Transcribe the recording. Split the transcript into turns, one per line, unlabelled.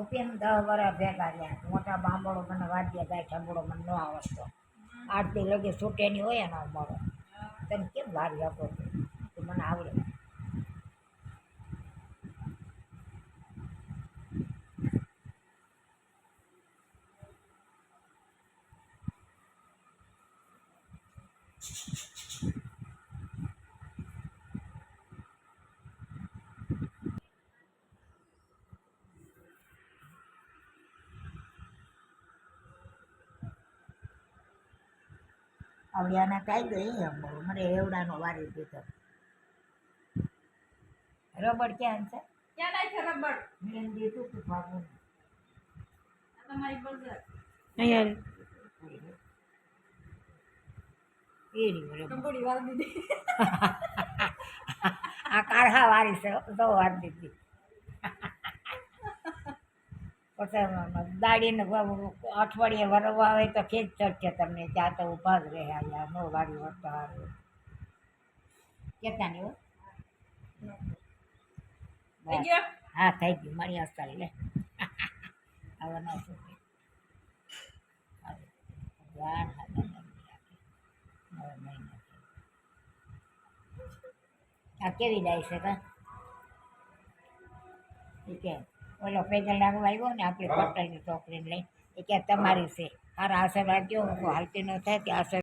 રૂપિયાનું 10 વર્ષ ભેગા રહ્યા. મોટા બાંબળો મને વાદ્યા ગાય ઠંબડો મને ન આવડતો. આરતી લગી છૂટેની હોય ને અમારો તને કેમ વારી આપો તો મને આવડે. આવડિયાના કાંઈ ગઈ અમારો મને એવડાનો વારી દીધો. રબડ ક્યાં છે?
ક્યાં લાય છે રબડ?
મેં દીધું તું ભાગું
તમારી બજાર
અહીંયા
કંબોડી વાર દીધી.
આ કાઢા વારી છે તો વાર દીધી. પછી દાડીને અઠવાડિયે વરવા આવે તો ખેંચ ચડશે તમને ત્યાં તો ઊભા જ રહે. અહીંયા નો વારી વળતા હારું કેતા નહીં
થઈ ગયો?
હા થઈ ગયું. મારી હસ્તા લે હવે ના શું આ કેવી જાય છે કા કે ઓલો પેદલ લાગવા આવ્યો ને આપણે પટેલની છોકરીને લઈ એ કે તમારી છે. હારા આશીર્વાદ દો. હું હાલતી ન થાય કે આશીર્વાદ